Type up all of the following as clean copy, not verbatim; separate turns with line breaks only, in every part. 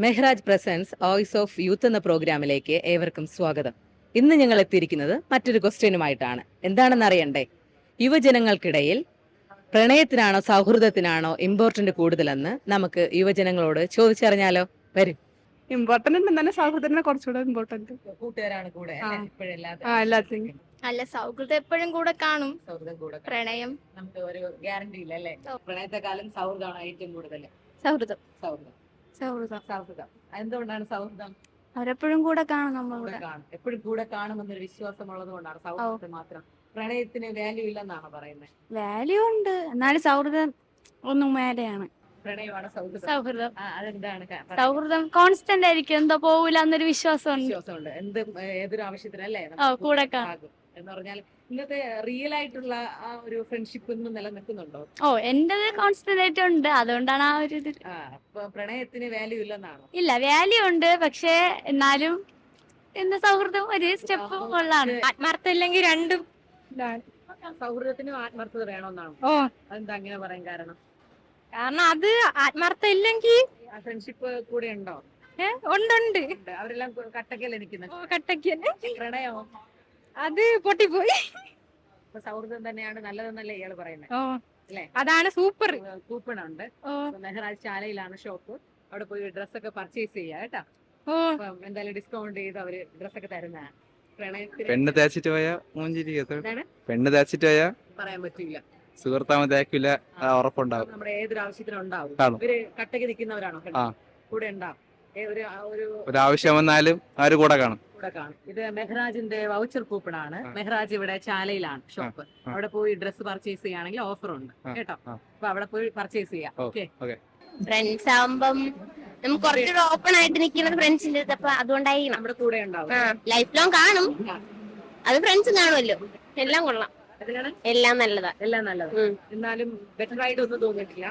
Mehraj presents voice of youth എന്ന പ്രോഗ്രാമിലേക്ക് ഏവർക്കും സ്വാഗതം. ഇന്ന് ഞങ്ങൾ എത്തിയിരിക്കുന്നത് മറ്റൊരു ക്വസ്റ്റ്യനുമായിട്ടാണ്. എന്താണെന്ന് അറിയണ്ടേ? യുവജനങ്ങൾക്കിടയിൽ പ്രണയത്തിനാണോ സൗഹൃദത്തിനാണോ ഇമ്പോർട്ടന്റ് കൂടുതലെന്ന് നമുക്ക് യുവജനങ്ങളോട് ചോദിച്ചറിഞ്ഞാലോ? വരും.
ഇമ്പോർട്ടന്റ് തന്നെ സൗഹൃദത്തിനെ കുറച്ചുകൂടെ ഇമ്പോർട്ടന്റ്.
കൂട്ടുകാരാണ് കൂടെ
എല്ലാത്തിനും
അല്ല, സൗഹൃദം എപ്പോഴും കൂടെ കാണും.
സൗഹൃദം കൂടെ
പ്രണയം
നമുക്ക് ഒരു ഗ്യാരണ്ടി ഇല്ല അല്ലേ? പ്രണയത്തെക്കാളും സൗഹൃദമാണ് ഏറ്റവും കൂടുതൽ.
സൗഹൃദം
സൗഹൃദം
സൗഹൃദം
സൗഹൃദം എന്തുകൊണ്ടാണ് സൗഹൃദം?
അവരെപ്പോഴും കൂടെ കാണും നമ്മളുടെ.
എപ്പോഴും കൂടെ കാണുമെന്നൊരു വിശ്വാസമുള്ളത് കൊണ്ടാണ് സൗഹൃദത്തിന് മാത്രം. പ്രണയത്തിന് വാല്യൂ ഇല്ലെന്നാണ് പറയുന്നത്.
വാല്യൂ ഉണ്ട്, എന്നാലും സൗഹൃദം ഒന്നും മേലെയാണ്.
പ്രണയമാണ് സൗഹൃദം.
സൗഹൃദം
അതെന്താണ്
സൗഹൃദം കോൺസ്റ്റന്റ് ആയിരിക്കും, എന്തോ പോവില്ല എന്നൊരു വിശ്വാസമുണ്ട്.
വിശ്വാസമുണ്ട്. ഏതൊരു ആവശ്യത്തിനല്ലേ
കൂടെ കാണും
എന്ന് പറഞ്ഞാൽ ഇന്നത്തെ റിയൽ ആയിട്ടുള്ള ആ ഒരു ഫ്രണ്ട്ഷിപ്പ് ഇന്ന് നിലനിൽക്കുന്നുണ്ടോ?
എന്റേത് കോൺസ്റ്റന്റ് ആയിട്ട് ഉണ്ട്, അതുകൊണ്ടാണ് ആ ഒരു ഇത്.
അപ്പൊ പ്രണയത്തിന് വാല്യൂ ഇല്ലെന്നാണോ?
ഇല്ല, വാല്യൂ ഉണ്ട്, പക്ഷെ എന്നാലും എന്താ സൗഹൃദം ഒരു സ്റ്റെപ്പ് ഉള്ളതാണ്. ആത്മാർത്ഥം ഇല്ലെങ്കിൽ രണ്ടും
സൗഹൃദത്തിനും ആത്മാർത്ഥത വേണമെന്നാണ്. അതെന്താ അങ്ങനെ പറയാൻ കാരണം?
കാരണം അത് ആത്മാർത്ഥം ഇല്ലെങ്കിൽ
ഫ്രണ്ട്ഷിപ്പ് കൂടെ ഉണ്ടോ?
ഉണ്ട്.
അവരെല്ലാം കട്ടക്കല്ലേ നിൽക്കുന്നത്?
കട്ടക്ക്
പ്രണയമോ?
അത് പൊട്ടിപ്പോയി.
സൗഹൃദം തന്നെയാണ് നല്ലതെന്നല്ലേ ഇയാള് പറയുന്നത് അല്ലേ?
അതാണ് സൂപ്പർ.
കൂപ്പൺ ഉണ്ട്. മെഹ്റാജ് ചാലയിലാണ് ഷോപ്പ്. അവിടെ പോയി ഡ്രസ്സൊക്കെ പർച്ചേസ് ചെയ്യാം കേട്ടോ. എന്തായാലും ഡിസ്കൗണ്ട് ചെയ്ത് അവര് ഡ്രസ്സൊക്കെ തരുന്നതാണ്.
പെണ്ണ് തേച്ചിട്ട് പോയാ പെണ്ണ് തേച്ചിട്ട് പോയാ
പറയാൻ പറ്റില്ല.
സുഹൃത്താമ തേക്കില്ല, ഉറപ്പുണ്ടാവും.
നമ്മുടെ ഏതൊരു ആവശ്യത്തിനും ഉണ്ടാവും. ഇവര് കട്ടക്ക് നിൽക്കുന്നവരാണോ? കൂടെ ഉണ്ടാവും.
ഒരാവശ്യം വന്നാലും അവര് കൂടെ കാണും.
ഇത് മെഹ്റാജിന്റെ വൗച്ചർ കൂപ്പൺ ആണ്. മെഹ്റാജ് ഇവിടെ ചാലയിലാണ് ഷോപ്പ്. അവിടെ പോയി ഡ്രസ് പർച്ചേസ് ചെയ്യുകയാണെങ്കിൽ ഓഫർ ഉണ്ട് കേട്ടോ. അപ്പൊ അവിടെ പോയി പർച്ചേസ് ചെയ്യാം.
ഫ്രണ്ട്സ് ആവുമ്പം നമുക്ക് കുറച്ചുകൂടെ ഓപ്പൺ ആയിട്ട് നിൽക്കുന്നത് ഫ്രണ്ട്സിന്റെ അടുത്ത്. അപ്പൊ അതുകൊണ്ടായി
നമ്മുടെ കൂടെ ഉണ്ടാവും.
ലൈഫ് ലോങ് കാണും. അത് ഫ്രണ്ട്സ് കാണുമല്ലോ. എല്ലാം കൊള്ളാം, എല്ലാം നല്ലതാ.
എല്ലാം നല്ലത്. എന്നാലും ബെറ്റർ ആയിട്ട് ഒന്നും തോന്നിയിട്ടില്ല.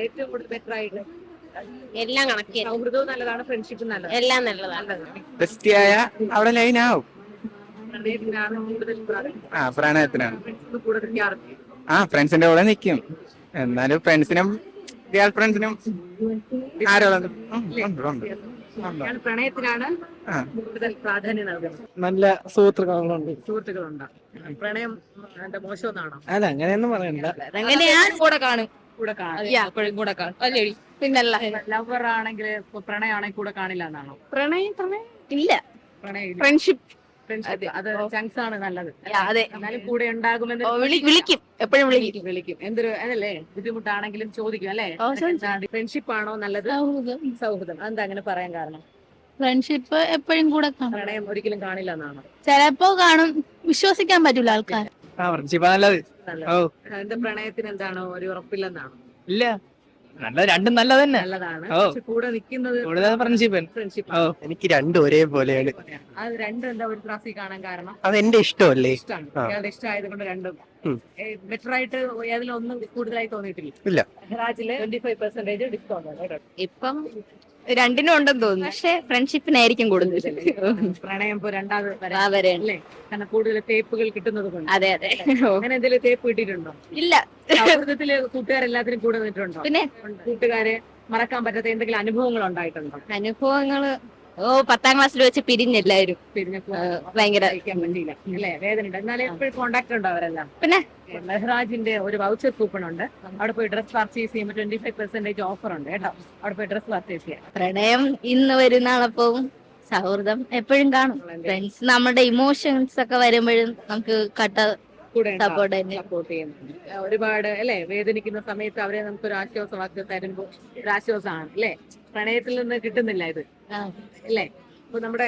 ഏറ്റവും കൂടുതൽ ബെറ്റർ ആയിട്ട്
എല്ലാം കണക്ക്.
സൗഹൃദവും നല്ലതാണ്, ഫ്രണ്ട്ഷിപ്പും നല്ലതാണ്.
എല്ലാം നല്ലതാണ്.
ബെസ്റ്റിയായ അവിടെ ലൈനാവും.
പ്രണയത്തിനാണ് കൂടുതൽ
പ്രണയത്തിനാണ്
കൂടുതൽ
ഫ്രണ്ട്സിന്റെ കൂടെ നിൽക്കും. എന്നാലും ഫ്രണ്ട്സിനും ഗേൾ ഫ്രണ്ട്സിനും
പ്രണയത്തിനാണ് കൂടുതൽ പ്രാധാന്യം നൽകുന്നത്.
നല്ല സുഹൃത്തുക്കളുണ്ട്.
പ്രണയം മോശമെന്നാണോ?
അല്ല, അങ്ങനെയൊന്നും പറയണ്ട.
കൂടെ കാണും.
കൂടെ കാണും
അല്ലേ? പിന്നല്ല,
ലവർ ആണെങ്കിൽ പ്രണയമാണെങ്കിൽ കൂടെ കാണില്ല എന്നാണോ?
പ്രണയം ഇല്ല.
പ്രണയം
ഫ്രണ്ട്ഷിപ്പ്
അത് ചങ്സ് ആണ് നല്ലത്.
അതെ,
എന്നാലും കൂടെ ഉണ്ടാകുമെന്ന്
വിളിക്കും, എപ്പോഴും
വിളിക്കും. എന്തൊരു അതല്ലേ ബുദ്ധിമുട്ടാണെങ്കിലും ചോദിക്കും അല്ലേ? ഫ്രണ്ട്ഷിപ്പ് ആണോ നല്ലത്, സൗഹൃദം? അതെന്താ അങ്ങനെ പറയാൻ കാരണം?
ഫ്രണ്ട്ഷിപ്പ് എപ്പോഴും കൂടെ കാണും.
പ്രണയം ഒരിക്കലും കാണില്ല എന്നാണോ?
ചിലപ്പോ കാണും, വിശ്വസിക്കാൻ പറ്റൂല ആൾക്കാർ.
ഫ്രണ്ട്ഷിപ്പ് നല്ലത്.
എന്റെ പ്രണയത്തിന് എന്താണോ ഒരു ഉറപ്പില്ലെന്നാണോ?
ഇല്ല, രണ്ടും നല്ലത് തന്നെ.
നല്ലതാണ്. കൂടെ നിൽക്കുന്നത്
ഫ്രണ്ട്ഷിപ്പ്. എനിക്ക് രണ്ടും ഒരേപോലെയാണ്.
അത് രണ്ടും എന്താ ഒരു ക്ലാസ്സിൽ കാണാൻ കാരണം?
അതെന്റെ ഇഷ്ടമല്ലേ?
ഇഷ്ടമാണ്. ഇയാളുടെ ഇഷ്ടമായത് കൊണ്ട് രണ്ടും ബെറ്റർ ആയിട്ട് ഏതിലൊന്നും കൂടുതലായി തോന്നിയിട്ടില്ല.
ഇല്ല.
മെഹ്റാജില് 25% ഡിസ്കൗണ്ട്.
ഇപ്പം രണ്ടിനും ഉണ്ടെന്ന് തോന്നുന്നു, പക്ഷെ ഫ്രണ്ട്ഷിപ്പിനായിരിക്കും കൂടുതൽ.
പ്രണയം ഇപ്പൊ രണ്ടാമത് അല്ലേ? കാരണം കൂടുതൽ തേപ്പുകൾ കിട്ടുന്നത് കൊണ്ട്.
അതെ അതെ.
അങ്ങനെ എന്തെങ്കിലും തേപ്പ് കിട്ടിയിട്ടുണ്ടോ?
ഇല്ല.
സൗഹൃദത്തില് കൂട്ടുകാരെല്ലാത്തിനും കൂടെ നിന്നിട്ടുണ്ടോ?
പിന്നെ
കൂട്ടുകാരെ മറക്കാൻ പറ്റാത്ത എന്തെങ്കിലും അനുഭവങ്ങൾ ഉണ്ടായിട്ടുണ്ടോ?
അനുഭവങ്ങള് 10ാം ക്ലാസ്സിൽ വെച്ച് പിരിഞ്ഞെല്ലാവരും. ഭയങ്കര
വേണ്ടിയില്ല അല്ലേ? വേദന. എന്നാലും എപ്പോഴും കോണ്ടാക്ട് ഉണ്ടോ അവരെല്ലാം?
പിന്നെ
മെഹ്റാജിന്റെ ഒരു വൗച്ചർ കൂപ്പൺ ഉണ്ട്. അവിടെ പോയി ഡ്രസ് പർച്ചേസ് ചെയ്യുമ്പോൾ 25% ഓഫർ ഉണ്ട് കേട്ടോ. അവിടെ പോയി ഡ്രസ് പർച്ചേസ് ചെയ്യാം.
പ്രണയം ഇന്ന് വരുന്ന ആളെപ്പോവും, സൗഹൃദം എപ്പോഴും കാണും. ഫ്രണ്ട്സ് നമ്മുടെ ഇമോഷൻസ് ഒക്കെ വരുമ്പോഴും നമുക്ക് സപ്പോർട്ട്
ചെയ്യുന്നു. ഒരുപാട് അല്ലെ വേദനിക്കുന്ന സമയത്ത് അവരെ നമുക്കൊരു ആശ്വാസമാക്കി തരുമ്പോൾ ഒരു ആശ്വാസമാണ് അല്ലെ? പ്രണയത്തിൽ നിന്ന് കിട്ടുന്നില്ല ഇത് അല്ലേ? ഇപ്പൊ നമ്മുടെ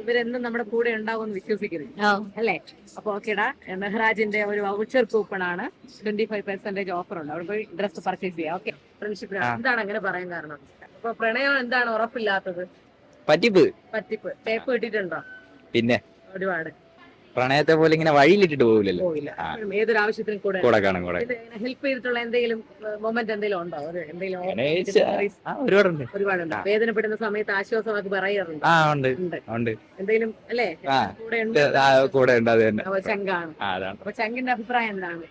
ഇവരെന്നും നമ്മുടെ കൂടെ ഉണ്ടാവുമെന്ന് വിശ്വസിക്കുന്നു അല്ലേ? അപ്പൊ ഓക്കേടാ, മെഹ്റാജിന്റെ ഒരു വൗച്ചർ കൂപ്പൺ ആണ്. 25% ഓഫർ ഉണ്ട്. അവിടെ പോയി ഡ്രസ് പർച്ചേസ് ചെയ്യാം. ഓക്കെ. ഫ്രണ്ട്ഷിപ്പ് എന്താണ് അങ്ങനെ പറയാൻ കാരണം? അപ്പൊ പ്രണയം എന്താണ് ഉറപ്പില്ലാത്തത്?
പറ്റിപ്പ്.
ടേപ്പ് കിട്ടിയിട്ടുണ്ടോ?
പിന്നെ
ഒരുപാട്.
പ്രണയത്തെ പോലെ ഇങ്ങനെ വഴിയിലിട്ടിട്ട് പോകില്ലല്ലോ.
ഏതൊരു ആവശ്യത്തിനും
കൂടെ കാണും.
ഹെൽപ്പ് ചെയ്തിട്ടുള്ള എന്തെങ്കിലും മൊമെന്റ് എന്തെങ്കിലും ഉണ്ടോ? ഒരുപാടുണ്ട്. വേദനപ്പെടുന്ന സമയത്ത് ആശ്വാസമാക്കി പറയാറുണ്ട്. എന്തെങ്കിലും അല്ലേ?
കൂടെ ഉണ്ട്. അത് തന്നെ
ചങ്കാണ്. അപ്പൊ ചങ്കിന്റെ അഭിപ്രായം എന്താണ്?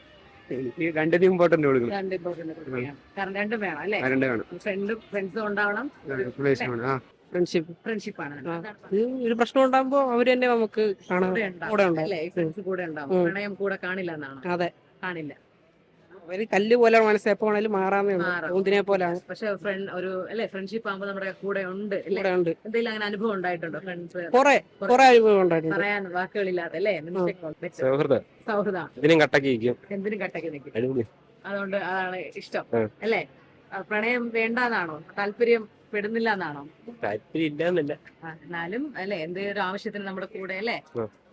എനിക്ക് രണ്ടിനും ഇമ്പോർട്ടന്റ് കൊടുക്കണം.
രണ്ട് ഇമ്പോർട്ടന്റ് കൊടുക്കുകയാണ്. കാരണം രണ്ടും വേണം അല്ലേ?
രണ്ട് വേണം.
ഫ്രണ്ട്സും ഉണ്ടാവണം,
ഫ്രണ്ട്ഷിപ്പ്
ഫ്രണ്ട്ഷിപ്പാണ്.
ഒരു പ്രശ്നം ഉണ്ടാകുമ്പോ അവര് തന്നെ നമുക്ക് കാണാൻ
കൂടെ
കൂടെ
ഉണ്ടാവും
ഉണ്ടാവും.
അല്ലേ? ഫ്രണ്ട്സ് കൂടെ ഉണ്ടാവും. പ്രണയം കൂടെ കാണില്ല എന്നാണ്.
അതെ,
കാണില്ല.
അവര് കല്ല് പോലെ മനസ്സ് എപ്പോ വേണേലും മാറാന്നേ ഉള്ളൂ.
മാറാം.
ഊന്തിനെ പോലാണ്.
പക്ഷെ ഒരു അല്ലെ ഫ്രണ്ട്ഷിപ്പ് ആകുമ്പോ നമ്മുടെ കൂടെ ഉണ്ട് അല്ലേ?
കൂടെ ഉണ്ട്.
എന്തെങ്കിലും അങ്ങനെ അനുഭവം ഉണ്ടായിട്ടുണ്ടോ? ഫ്രണ്ട്സ്
കുറെ അനുഭവം ഉണ്ടായിട്ടുണ്ട്.
പറയാൻ വാക്കുകളില്ലാതെ അല്ലേ? നിമിഷങ്ങൾ സൗഹൃദം
ഇതിനും കട്ടക്ക്
എന്തിനും കട്ടക്ക് നിൽക്കും. അതുകൊണ്ട് അതാണ് ഇഷ്ടം അല്ലേ? പ്രണയം വേണ്ടാന്നാണോ? താല്പര്യം പെടുന്നില്ല എന്നാണോ?
താല്പര്യം
എന്നാലും അല്ലെ എന്തെങ്കിലും ഒരു ആവശ്യത്തിന് നമ്മുടെ കൂടെ അല്ലേ?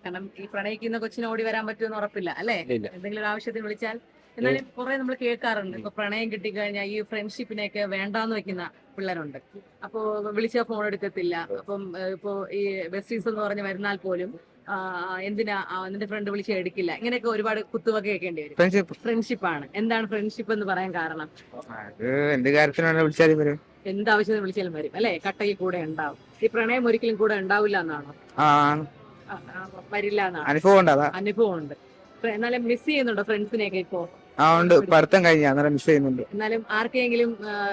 കാരണം ഈ പ്രണയിക്കുന്ന കൊച്ചിന് ഓടി വരാൻ പറ്റുമെന്ന് ഉറപ്പില്ല അല്ലേ? എന്തെങ്കിലും ഒരു ആവശ്യത്തിന് വിളിച്ചാൽ എന്നാലും കുറെ നമ്മൾ കേൾക്കാറുണ്ട്. ഇപ്പൊ പ്രണയം കിട്ടിക്കഴിഞ്ഞാൽ ഈ ഫ്രണ്ട്ഷിപ്പിനെയൊക്കെ വേണ്ടാന്ന് വെക്കുന്ന പിള്ളേരുണ്ട്. അപ്പോ വിളിച്ചാൽ ഫോൺ എടുക്കത്തില്ല. അപ്പം ഇപ്പോ ഈ ബെസ്റ്റീസ് എന്ന് പറഞ്ഞ് വരുന്നാൽ പോലും എന്തിനാ നിന്റെ ഫ്രണ്ട് വിളിച്ച് എടുക്കില്ല. ഇങ്ങനെയൊക്കെ ഒരുപാട് കുത്തുവക കേൾക്കേണ്ടി വരും. ഫ്രണ്ട്ഷിപ്പാണ്. എന്താണ് ഫ്രണ്ട്ഷിപ്പ് എന്ന് പറയാൻ കാരണം?
എന്ത് കാര്യത്തിനാണ് വിളിച്ചാലും വരും.
എന്താവശ്യത്തിന് വിളിച്ചാലും വരും അല്ലെ? കട്ടയിൽ കൂടെ ഉണ്ടാവും. ഈ പ്രണയം ഒരിക്കലും കൂടെ ഉണ്ടാവില്ല എന്നാണോ? വരില്ല എന്നാണ്
അനുഭവം ഉണ്ട്. അതാ
അനുഭവം ഉണ്ട്. എന്നാലും മിസ് ചെയ്യുന്നുണ്ടോ ഫ്രണ്ട്സിനെയൊക്കെ ഇപ്പോ?
ഉണ്ട്. പഠിത്തം കഴിഞ്ഞ അന്നേരം മിസ് ചെയ്യുന്നുണ്ട്.
എന്നാലും ആർക്കെങ്കിലും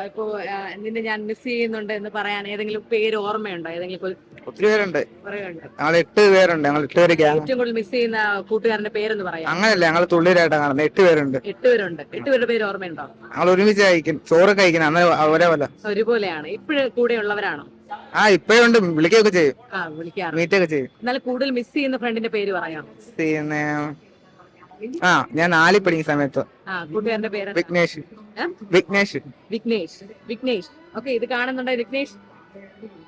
ഇപ്പോ നിന്നെ ഞാൻ മിസ് ചെയ്യുന്നുണ്ട് എന്ന് പറയാൻ ഏതെങ്കിലും പേര് ഓർമ്മയുണ്ടോ? ഏതെങ്കിലും
ഒത്തിരി പേരുണ്ട്.
പറയുന്നുണ്ട്.
ഞങ്ങൾ 8 പേരുണ്ട്. ഞങ്ങൾ 8 പേര് ഗ്യാങ്.
ഏറ്റവും കൂടുതൽ മിസ് ചെയ്യുന്ന കൂട്ടുകാരന്റെ പേരെന്ന് പറയാം.
അങ്ങനല്ല, ഞങ്ങൾ തുള്ളിയിലായിട്ടാണ് കാണുന്നത്. 8 പേരുണ്ട്.
8 പേരുണ്ട്. 8 പേരുടെ പേര് ഓർമ്മയുണ്ടോ?
ഞങ്ങൾ ഒരുമിച്ച് കഴിക്കും, ചോറ് കഴിക്കണം. അന്നേരം ഒരേപോലെ
ഒരുപോലെയാണ്. ഇപ്പോഴും കൂടെ ഉള്ളവരാണോ?
ഇപ്പഴുണ്ട്. വിളിക്കുകയൊക്കെ ചെയ്യും,
വിളിക്കാറ്.
മീറ്റൊക്കെ ചെയ്യും.
എന്നാലും കൂടുതൽ മിസ് ചെയ്യുന്ന ഫ്രണ്ടിന്റെ പേര് പറയാം.
പിന്നെ ഞാൻ 4 പഠിക്കുന്ന സമയത്ത്
കൂട്ടുകാരന്റെ പേര്
വിഘ്നേഷ്. വിഘ്നേഷ്.
വിഘ്നേഷ്. വിഘ്നേഷ്. ഓക്കെ, ഇത് കാണുന്നുണ്ടോ വിഘ്നേഷ്?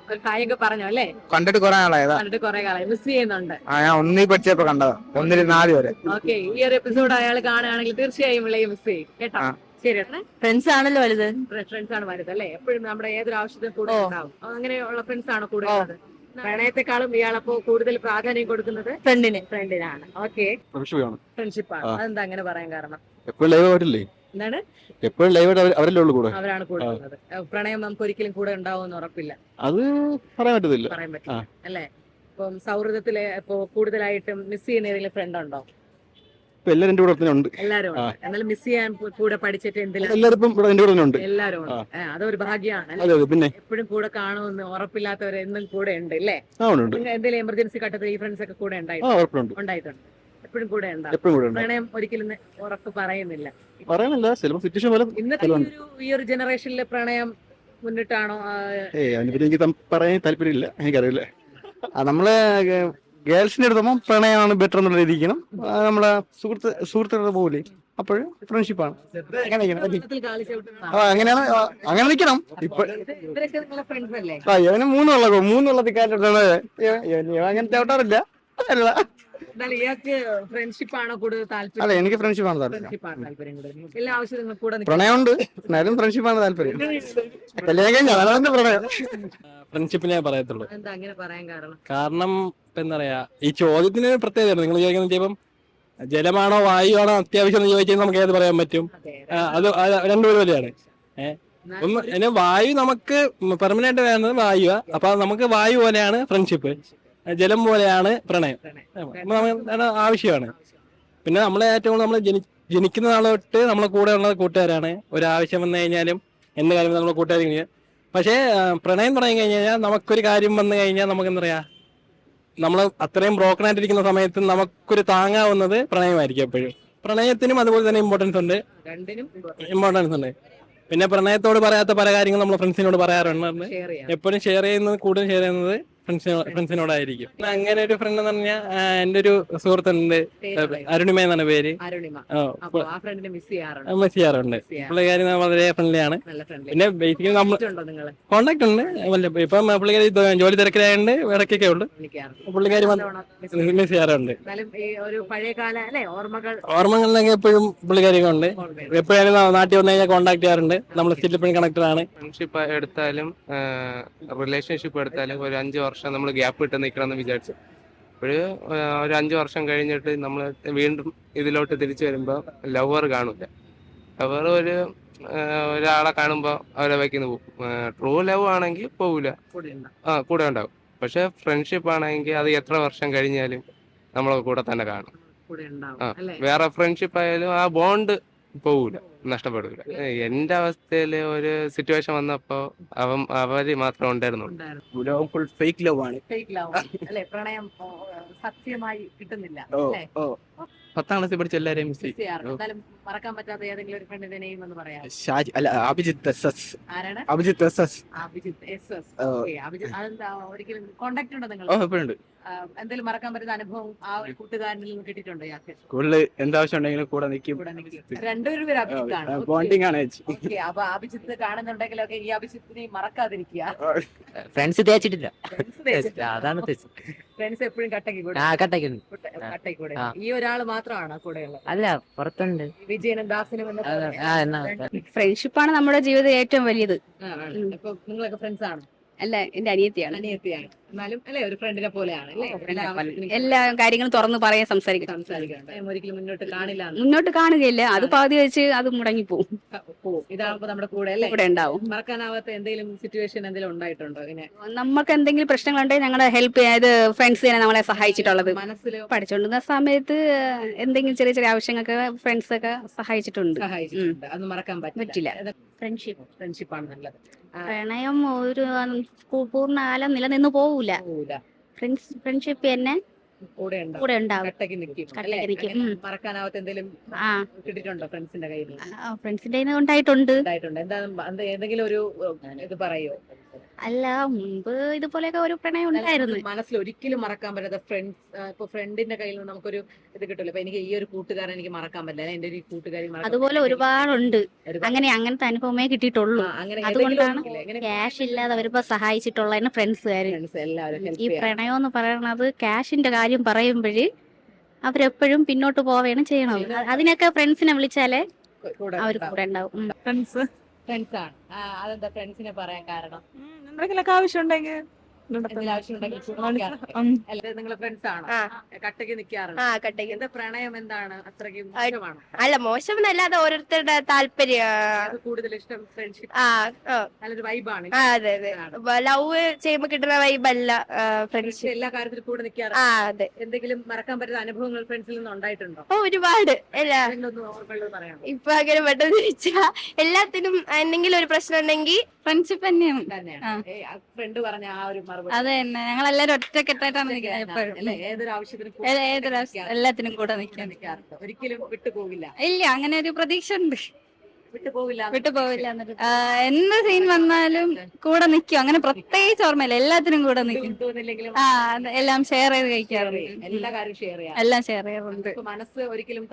ഒരു കായൊക്കെ പറഞ്ഞോ അല്ലേ?
കണ്ടിട്ട് കുറെ നാളായതാ.
കണ്ടിട്ട് കുറെ കാലം മിസ് ചെയ്യുന്നുണ്ട്.
ഞാൻ 1 പഠിച്ചപ്പോ കണ്ടതാ. 1 to 4 വരെ.
ഓക്കെ, ഈ ഒരു എപ്പിസോഡ് അയാൾ കാണുകയാണെങ്കിൽ തീർച്ചയായും വിളയെ മിസ് ചെയ്യും കേട്ടോ. ശരി,
ഫ്രണ്ട്സ് ആണല്ലോ വലുത്.
ഫ്രണ്ട്സ് ആണ് വലുത് അല്ലേ? എപ്പോഴും നമ്മുടെ ഏതൊരു ആവശ്യത്തിനും കൂടെ ഉണ്ടാവും. അങ്ങനെയുള്ള ഫ്രണ്ട്സ് ആണ് കൂടെ ഉള്ളത്. പ്രണയത്തെക്കാളും ഇയാളപ്പോ കൂടുതൽ പ്രാധാന്യം കൊടുക്കുന്നത് ഫ്രണ്ടിനാണ്. ഓക്കെ, ഫ്രണ്ട്ഷിപ്പാണ്. അതെന്താ അങ്ങനെ പറയാൻ കാരണം?
എപ്പോഴും ലൈവ് അവരല്ലേ?
എന്താണ്?
എപ്പോഴും ലൈവ് അവരല്ലേ ഉള്ളു കൂടെ?
അവരാണ് കൂടെ ഉള്ളത്. പ്രണയം നമുക്ക് ഒരിക്കലും കൂടെ ഉണ്ടാവുമെന്ന് ഉറപ്പില്ല.
അത് പറയാൻ പറ്റത്തില്ല.
പറയാൻ പറ്റില്ല അല്ലേ? ഇപ്പം സൗഹൃദത്തില് ഇപ്പൊ കൂടുതലായിട്ടും മിസ് ചെയ്യുന്ന ഏതെങ്കിലും ഫ്രണ്ട് ഉണ്ടോ?
ഇപ്പൊ എല്ലാരും എന്റെ കൂടെ തന്നെ ഉണ്ട്.
എല്ലാരും ഉണ്ട്. എന്നാലും മിസ് ചെയ്യാൻ കൂടെ പഠിച്ചിട്ട് എന്തെങ്കിലും
എല്ലാരും ഇപ്പം ഇവിടെ എന്റെ കൂടെ തന്നെ ഉണ്ട്.
എല്ലാരും ഉണ്ട്. അതൊരു ഭാഗ്യമാണ്.
അതെ, പിന്നെ
എപ്പോഴും കൂടെ കാണുമെന്ന് ഉറപ്പില്ലാത്തവർ എന്നും കൂടെ ഉണ്ട് അല്ലേ?
ഉണ്ട്.
എന്തെങ്കിലും എമർജൻസി ഘട്ടത്തിൽ ഈ ഫ്രണ്ട്സ് ഒക്കെ കൂടെ ഉണ്ടായിട്ടുണ്ട്. എപ്പോഴും കൂടെ ഉണ്ടാവും. പ്രണയം ഒരിക്കലും ഉറപ്പ് പറയുന്നില്ല.
പറയാനില്ല, ചിലപ്പോ സിറ്റുവേഷൻ പോലെ.
ഇന്നത്തെ ഈ ഒരു ജനറേഷനിലെ പ്രണയം മുന്നിട്ടാണോ?
അതിനെപ്പറ്റി എനിക്ക് പറയാൻ താല്പര്യമില്ല, എനിക്കറിയില്ല. നമ്മള് ഗേൾസിന്റെ അടുത്തുമ്പോ പ്രണയമാണ് ബെറ്റർ എന്നുള്ള രീതിക്കണം. നമ്മളെ സുഹൃത്തുക്കളുടെ പോലെ അപ്പോഴും ഫ്രണ്ട്ഷിപ്പാണ്. അങ്ങനെയാണ്, അങ്ങനെ നിൽക്കണം. ഇപ്പൊ ഇവന് 3 വെള്ളത്തിക്കാരുടെ അങ്ങനത്തെ ഔട്ടാറില്ല.
ഫ്രണ്ട്ഷിപ്പാണോ കൂടുതൽ താല്പര്യം?
അതെ, എനിക്ക് ഫ്രണ്ട്ഷിപ്പാണ്
താല്പര്യം. എല്ലാ ആവശ്യത്തിനും കൂടെ
പ്രണയമുണ്ട്, എന്നാലും ഫ്രണ്ട്ഷിപ്പാണ് താല്പര്യം. കല്യാണം കഴിഞ്ഞ പ്രണയം. ഫ്രണ്ട്ഷിപ്പിനെ പറയത്തുള്ളൂ.
എന്താ അങ്ങനെ പറയാൻ കാരണം?
കാരണം ഇപ്പൊ എന്താ പറയാ, ഈ ചോദ്യത്തിന് പ്രത്യേകത നിങ്ങൾ ചോദിക്കുന്നത് ചെയ്യുമ്പം ജലമാണോ വായു ആണോ അത്യാവശ്യം എന്ന് ചോദിച്ചാൽ നമുക്ക് ഏത് പറയാൻ പറ്റും? അത് രണ്ടുപേരും പോലെയാണ്. ഒന്ന് വായു നമുക്ക് പെർമനന്റ് വേണ്ടത് വായു. അപ്പൊ നമുക്ക് വായു പോലെയാണ് ഫ്രണ്ട്ഷിപ്പ്, ജലം പോലെയാണ് പ്രണയം. ആവശ്യമാണ്. പിന്നെ നമ്മളെ ഏറ്റവും കൂടുതൽ നമ്മൾ ജനിക്കുന്ന നാളെ തൊട്ട് നമ്മളെ കൂടെ ഉള്ള കൂട്ടുകാരാണ്. ഒരാവശ്യം വന്നു കഴിഞ്ഞാലും എന്ത് കാര്യം നമ്മളെ കൂട്ടുകാർ. പക്ഷേ പ്രണയം തുടങ്ങി കഴിഞ്ഞാൽ നമുക്കൊരു കാര്യം വന്നു കഴിഞ്ഞാൽ നമുക്ക് എന്താ പറയാ, നമ്മൾ അത്രയും ബ്രോക്കൺ ആയിട്ടിരിക്കുന്ന സമയത്ത് നമുക്കൊരു താങ്ങാവുന്നത് പ്രണയമായിരിക്കും. എപ്പോഴും പ്രണയത്തിനും അതുപോലെ തന്നെ ഇമ്പോർട്ടൻസ് ഉണ്ട്. പിന്നെ പ്രണയത്തോട് പറയാത്ത പല കാര്യങ്ങളും നമ്മൾ ഫ്രണ്ട്സിനോട് പറയാറുണ്ട്. എപ്പോഴും കൂടുതൽ ഷെയർ ചെയ്യുന്നത് ഫ്രണ്ട്സിനോടായിരിക്കും. അങ്ങനെ ഒരു ഫ്രണ്ട് എന്ന് പറഞ്ഞാൽ എന്റെ ഒരു സുഹൃത്തുണ്ട്, അരുണിമ എന്നാണ് പേര്. മിസ് ചെയ്യാറുണ്ട്. പുള്ളിക്കാരി വളരെ ഫ്രണ്ട്ലിയാണ്. പിന്നെ ബേസിക്കലി നമ്മൾ കോണ്ടാക്ട് ഉണ്ട്. ഇപ്പം പുള്ളിക്കാരി ജോലി തിരക്കിലായതുകൊണ്ട് ഇടയ്ക്കൊക്കെ ഉണ്ട്. പുള്ളിക്കാരി മിസ് ചെയ്യാറുണ്ട്. ഓർമ്മകളിലൊക്കെ എപ്പോഴും പുള്ളിക്കാരിയൊക്കെ ഉണ്ട്. എപ്പോഴും നാട്ടിൽ വന്നു കഴിഞ്ഞാൽ കോണ്ടാക്ട് ചെയ്യാറുണ്ട്. നമ്മൾ സ്റ്റിൽ എപ്പോഴും കണക്റ്റഡ് ആണ്.
ഫ്രണ്ട്ഷിപ്പ് എടുത്താലും റിലേഷൻഷിപ്പ് എടുത്താലും ഒരു 5 വർഷം നമ്മൾ ഗ്യാപ്പ് ഇട്ട് നിൽക്കണമെന്ന് വിചാരിച്ചു. ഒരു 5 വർഷം കഴിഞ്ഞിട്ട് നമ്മൾ വീണ്ടും ഇതിലോട്ട് തിരിച്ചു വരുമ്പോൾ ലവർ കാണില്ല. ലവർ ഒരാളെ കാണുമ്പോൾ അവരെ വയ്ക്കുന്ന പോകും. ട്രൂ ലവ് ആണെങ്കിൽ പോവില്ല, കൂടെ ഉണ്ടാവും. പക്ഷെ ഫ്രണ്ട്ഷിപ്പ് ആണെങ്കിൽ അത് എത്ര വർഷം കഴിഞ്ഞാലും നമ്മളെ കൂടെ തന്നെ കാണും. വേറെ ഫ്രണ്ട്ഷിപ്പ് ആയാലും ആ ബോണ്ട് പോവൂല, നഷ്ടപ്പെടൂല. എന്റെ അവസ്ഥയില് ഒരു സിറ്റുവേഷൻ വന്നപ്പോ അവര് മാത്രമേ ഉണ്ടായിരുന്നുള്ളൂ.
ഉണ്ടായിരുന്നു
ഫുൾ ഫേക്ക് ലവ് ആണ്.
ഫേക്ക് ലവ് അല്ലെ, പ്രണയം സത്യമായി കിട്ടുന്നില്ല അല്ലേ?
10ാം ക്ലാസ്സിൽ പഠിച്ച എല്ലാരെയും മിസ്
മിസ് ചെയ്യാറുണ്ട്. എന്നാലും മറക്കാൻ പറ്റാത്ത ഏതെങ്കിലും ഒരു ഫ്രണ്ടിന്റെ നെയിം എന്ന് പറയാം.
ഷാജി അല്ല അഭിജിത്ത് SS.
ആരാണ്?
അഭിജിത്ത് SS.
അഭിജിത്ത് SS.
ഓ.
ഓക്കേ, അഭിജിത്ത് അതെന്താ, ഒരിക്കലും കോണ്ടാക്ട് ഉണ്ടോ നിങ്ങൾ?
എപ്പോഴുണ്ട്
എന്തെങ്കിലും മറക്കാൻ പറ്റുന്ന അനുഭവം ആ ഒരു കൂട്ടുകാരനിൽ നിന്ന് കിട്ടിയിട്ടുണ്ടോ ഇയാൾക്ക്?
സ്കൂളില് എന്താവശ്യം ഉണ്ടെങ്കിലും കൂടെ നിൽക്കും.
കൂടെ നിൽക്കും. രണ്ടുപേരും പേര് അഭിജിത്താണ്.
ബോണ്ടിങ് ആണ് ചേച്ചി.
ഓക്കെ, അപ്പൊ അഭിജിത്ത് കാണുന്നുണ്ടെങ്കിലൊക്കെ ഈ അഭിജിത്തിനെ മറക്കാതിരിക്കുക.
ഫ്രണ്ട്സ് തേച്ചിട്ടില്ല, അതാണ്
ഫ്രണ്ട്സ് എപ്പോഴും കട്ടയ്ക്ക് കൂടെ
കട്ടയ്ക്കുന്നു.
കട്ടയ്ക്ക് കൂടെ.
ആ.
ഈ ഒരാള് മാത്രമാണ് കൂടെയുള്ളത്.
അല്ല, പുറത്തുണ്ട്.
വിജയനും ദാസിനും എന്ന് പോലെ.
ഫ്രണ്ട്ഷിപ്പാണ് നമ്മുടെ ജീവിതം ഏറ്റവും വലിയത്.
അപ്പൊ നിങ്ങളൊക്കെ ഫ്രണ്ട്സ് ആണ്?
അല്ല, എന്റെ അനിയത്തിയാണ്.
അനിയത്തിയാണ്. എന്നാലും അല്ലെ ഒരു ഫ്രണ്ടിനെ പോലെയാണ് അല്ലേ?
എല്ലാ കാര്യങ്ങളും തുറന്ന് പറയാൻ സംസാരിക്കും.
സംസാരിക്കണം. ഒരിക്കലും മുന്നോട്ട് കാണില്ല,
മുന്നോട്ട് കാണുകയില്ല, അത് പാതി വെച്ച് അത് മുടങ്ങിപ്പോവും.
ഇതാകുമ്പോ നമ്മുടെ കൂടെ അല്ലേ
ഇവിടെ ഉണ്ടാവും.
മറക്കാനാവാത്ത എന്തെങ്കിലും സിറ്റുവേഷൻ എന്തെങ്കിലും ഉണ്ടായിട്ടുണ്ടോ ഇങ്ങനെ?
നമുക്ക് എന്തെങ്കിലും പ്രശ്നങ്ങളുണ്ടെങ്കിൽ ഞങ്ങളെ ഹെൽപ്പ് ചെയ്യാത് ഫ്രണ്ട്സിനെ നമ്മളെ സഹായിച്ചിട്ടുള്ളത്.
മനസ്സിൽ
പഠിച്ചുകൊണ്ടിരുന്ന സമയത്ത് എന്തെങ്കിലും ചെറിയ ചെറിയ ആവശ്യങ്ങൾക്ക് ഫ്രണ്ട്സ് ഒക്കെ സഹായിച്ചിട്ടുണ്ട്.
സഹായിച്ചിട്ടുണ്ട്. അത് മറക്കാൻ
പറ്റില്ല.
ഫ്രണ്ട്ഷിപ്പ്
ഫ്രണ്ട്ഷിപ്പാണ് നല്ലത്.
പ്രണയം ഒരു പൂർണ്ണകാലം നിലനിന്ന് പോവൂല. ഫ്രണ്ട്ഷിപ്പ് തന്നെ
കൂടെ
കൂടെ ഉണ്ടാവും.
കട്ടയ്ക്ക് നിൽക്കും.
കട്ടയ്ക്ക് നിൽക്കും.
മറക്കാനാവാത്ത എന്തെങ്കിലും
ആ
കിട്ടിയിട്ടുണ്ടോ ഫ്രണ്ട്സിന്റെ കയ്യിൽ?
ഫ്രണ്ട്സിന്റെ ഉണ്ടായിട്ടുണ്ട്.
ഉണ്ടായിട്ടുണ്ട്. എന്തെങ്കിലും ഒരു ഇത് പറയോ?
അല്ല, മുമ്പ് ഇതുപോലെയൊക്കെ ഒരു പ്രണയം ഉണ്ടായിരുന്നു.
മനസ്സിൽ ഒരിക്കലും മറക്കാൻ പറ്റാത്ത ഫ്രണ്ട്സ്. ഇപ്പൊ ഫ്രണ്ടിന്റെ കയ്യിൽ നിന്ന് നമുക്കൊരു ഇത് കിട്ടില്ല. ഇപ്പൊ എനിക്ക് ഈ ഒരു കൂട്ടുകാരൻ എനിക്ക് മറക്കാൻ പറ്റില്ല, എന്റെ ഒരു കൂട്ടുകാരി
അതുപോലെ ഒരുപാടുണ്ട്. അങ്ങനത്തെ അനുഭവമേ കിട്ടിയിട്ടുള്ളൂ. അതുകൊണ്ടാണ് ക്യാഷ് ഇല്ലാതെ വരുമ്പോ സഹായിച്ചിട്ടുള്ള ഫ്രണ്ട്സുകാര്.
എല്ലാവരും
ഈ പ്രണയം എന്ന് പറയുന്നത് ക്യാഷിന്റെ കാര്യം പറയുമ്പോഴ് അവരെപ്പോഴും പിന്നോട്ട് പോവുകയാണ് ചെയ്യണത്. അതിനൊക്കെ ഫ്രണ്ട്സിനെ വിളിച്ചാലേ അവർ കൂടെ ഉണ്ടാവും.
ഫ്രണ്ട്സ് ആണ്. അതെന്താ ഫ്രണ്ട്സിനെ പറയാൻ കാരണം?
എന്തെങ്കിലുമൊക്കെ ആവശ്യം ഉണ്ടെങ്കിൽ
എന്തെങ്കിലും ആവശ്യമുണ്ടെങ്കിൽ നിങ്ങളെ ഫ്രണ്ട്സ് ആണ്, കട്ടയ്ക്ക് നിൽക്കാറുണ്ട്. എന്താ പ്രണയം എന്താണ് അത്രയ്ക്ക് മോശമാണോ?
അല്ല, മോശമെന്നല്ല, അത് ഓരോരുത്തരുടെ താല്പര്യം.
അത് കൂടുതൽ ഇഷ്ടം ഫ്രണ്ട്ഷിപ്പ്, നല്ലൊരു വൈബാണ്.
അതെ അതെ, ലവ് ചെയ്യുമ്പോ കിട്ടുന്ന വൈബല്ല ഫ്രണ്ട്ഷിപ്പ്.
എല്ലാ കാര്യത്തിലും കൂടെ നിൽക്കാറുണ്ട്.
അതെ.
എന്തെങ്കിലും മറക്കാൻ പറ്റുന്ന അനുഭവങ്ങൾ ഫ്രണ്ട്സിൽ നിന്ന് ഉണ്ടായിട്ടുണ്ടോ?
ഒരുപാട്.
ഓർമ്മകൾ പറയാം.
ഇപ്പൊ അങ്ങനെ പെട്ടെന്ന് ചോദിച്ചാ എല്ലാത്തിനും എന്തെങ്കിലും ഒരു പ്രശ്നം ഉണ്ടെങ്കിൽ
ഫ്രണ്ട്ഷിപ്പ് തന്നെയാണ്.
ഫ്രണ്ട് പറഞ്ഞ ആ ഒരു മറുപടി
അത് തന്നെ, ഞങ്ങൾ എല്ലാരും ഒറ്റക്കെട്ടായിട്ടാണ്
ഏതൊരു ആവശ്യത്തിനും
എല്ലാത്തിനും കൂടെ നിൽക്കാൻ.
നിൽക്കാറുണ്ട്. ഒരിക്കലും വിട്ടുപോകില്ല.
ഇല്ല, അങ്ങനെ ഒരു പ്രതീക്ഷ ഉണ്ട്.
വിട്ടുപോകില്ല.
എന്ത് സീൻ വന്നാലും കൂടെ നിൽക്കും. അങ്ങനെ പ്രത്യേകിച്ച് ഓർമ്മയില്ല, എല്ലാത്തിനും കൂടെ നിൽക്കും.
തോന്നില്ലെങ്കിലും
എല്ലാം ഷെയർ ചെയ്ത് കഴിക്കാറുണ്ട്.
എല്ലാ കാര്യവും ഷെയർ ചെയ്യാം.
എല്ലാം ഷെയർ ചെയ്യാറുണ്ട്.
മനസ്സ് ഒരിക്കലും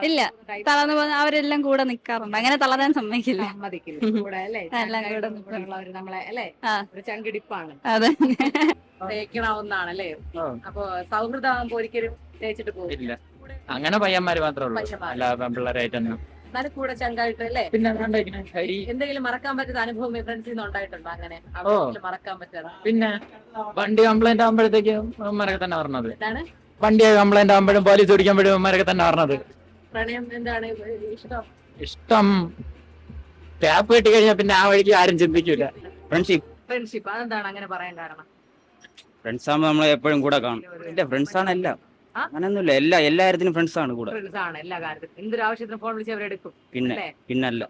ഇല്ല, തളർന്നു പോകുന്ന അവരെല്ലാം കൂടെ നിൽക്കാറുണ്ട്. അങ്ങനെ തളരാൻ സമ്മതിക്കില്ല.
കൂടെ അല്ലേ?
എല്ലാം കൂടെ
ഉള്ളവര് നമ്മളെ അല്ലേ ഒരു ചങ്കിടിപ്പാണ്.
അതെ,
തേക്കണാവുന്നതാണ് അല്ലേ? അപ്പൊ സൗഹൃദമാകുമ്പോ ഒരിക്കലും തേച്ചിട്ട് പോകില്ല.
അങ്ങനെ പയ്യന്മാര് മാത്രമേ ഉള്ളൂ, അല്ല പെൺപിള്ളേരായിട്ടൊന്നും.
എന്നാലും കൂടെ ചങ്കായിട്ട് അല്ലേ?
പിന്നെ
എന്തെങ്കിലും മറക്കാൻ പറ്റുന്ന അനുഭവം ഫ്രണ്ട്സിൽ നിന്ന് ഉണ്ടായിട്ടുണ്ടോ? അങ്ങനെ മറക്കാൻ പറ്റാതെ
പിന്നെ വണ്ടി കംപ്ലൈന്റ് ആകുമ്പോഴത്തേക്ക് ഉമ്മരൊക്കെ തന്നെ പറഞ്ഞത്.
എന്താണ്
വണ്ടി കംപ്ലൈന്റ് ആകുമ്പോഴും പോലീസ് പിടിക്കുമ്പോഴും ഉമ്മരൊക്കെ തന്നെ പറഞ്ഞത്.
പ്രണയം എന്താണ്
ഇഷ്ടം ടാപ്പ് കെട്ടി കഴിഞ്ഞാൽ പിന്നെ ആ വഴിക്ക് ആരും ചിന്തിക്കൂല.
ഫ്രണ്ട്ഷിപ്പ് അതെന്താണ് അങ്ങനെ പറയാൻ കാരണം?
ഫ്രണ്ട്സ് ആകുമ്പോൾ നമ്മളെ എപ്പോഴും കൂടെ കാണും. ഇല്ല, ഫ്രണ്ട്സ് ആണ് എല്ലാം. അങ്ങനെയൊന്നുമില്ല, എല്ലാ കാര്യത്തിനും ഫ്രണ്ട്സ് ആണ് കൂടെ.
ഫ്രണ്ട്സ് ആണ് എല്ലാ കാര്യത്തിലും. എന്തൊരു ആവശ്യത്തിനും ഫോൺ വിളിച്ച് അവരെടുക്കും.
പിന്നല്ല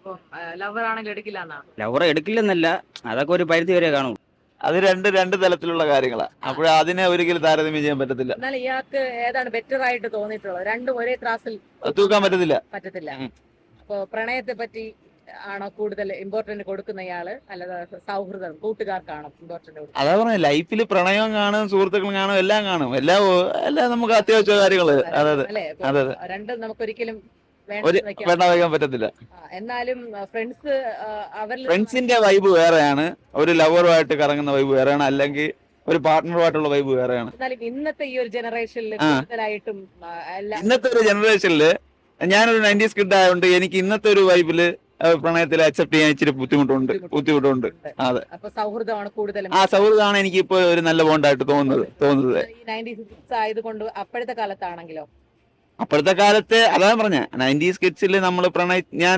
ലവർ ആണെങ്കിൽ എടുക്കില്ല എന്നാണ്.
ലവർ എടുക്കില്ലെന്നല്ല, അതൊക്കെ ഒരു പരിധി വരെ കാണും.
അത് രണ്ട് തലത്തിലുള്ള കാര്യങ്ങളാണ്. അപ്പോൾ അതിനെ ഒരിക്കലും താരതമ്യം ചെയ്യാൻ പറ്റത്തില്ല.
എന്നാൽ ഇയാൾക്ക് ഏതാണ് ബെറ്റർ ആയിട്ട് തോന്നിയിട്ടുള്ളത്? രണ്ടും ഒരേ ത്രാസിൽ
തൂക്കാൻ പറ്റത്തില്ല.
അപ്പൊ പ്രണയത്തെ പറ്റി ആണോ കൂടുതൽ ഇമ്പോർട്ടന്റ് കൊടുക്കുന്ന ഇയാള്, അല്ലാതെ സൗഹൃദം കൂട്ടുകാർക്കാണോ ഇമ്പോർട്ടന്റ് കൊടുക്കുന്നത്?
അതാ പറഞ്ഞ, ലൈഫിൽ പ്രണയവും കാണും, സുഹൃത്തുക്കളും കാണും, എല്ലാം കാണും. എല്ലാം നമുക്ക് അത്യാവശ്യ കാര്യങ്ങള്. അതെ,
രണ്ടും നമുക്കൊരിക്കലും
വേണ്ട വയ്ക്കാൻ പറ്റത്തില്ല.
എന്നാലും
ഫ്രണ്ട്സിന്റെ വൈബ് വേറെയാണ്, ഒരു ലവറുമായിട്ട് കറങ്ങുന്ന വൈബ് വേറെയാണ്, അല്ലെങ്കിൽ ഒരു പാർട്ട്ണറുമായിട്ടുള്ള വൈബ് വേറെയാണ്.
എന്നാലും ഇന്നത്തെ ഈ ഒരു ജനറേഷനിൽ കൂടുതലായിട്ടും
ഇന്നത്തെ ഒരു ജനറേഷനില് ഞാനൊരു 90s കിഡ് ആയതുകൊണ്ട് എനിക്ക് ഇന്നത്തെ ഒരു വൈബില് പ്രണയത്തിൽ അക്സെപ്റ്റ് ചെയ്യാൻ ഇച്ചിരി ബുദ്ധിമുട്ടുണ്ട്. അതെ,
സൗഹൃദമാണ് കൂടുതലും.
ആ സൗഹൃദമാണ് എനിക്ക് ഇപ്പൊ ഒരു നല്ല ബോണ്ടായിട്ട് തോന്നുന്നത്.
90s ആയതുകൊണ്ട് അപ്പോഴത്തെ കാലത്താണെങ്കിലോ?
അപ്പോഴത്തെ കാലത്ത് അതാണ് പറഞ്ഞ 90s കിഡ്സിൽ നമ്മൾ ഞാൻ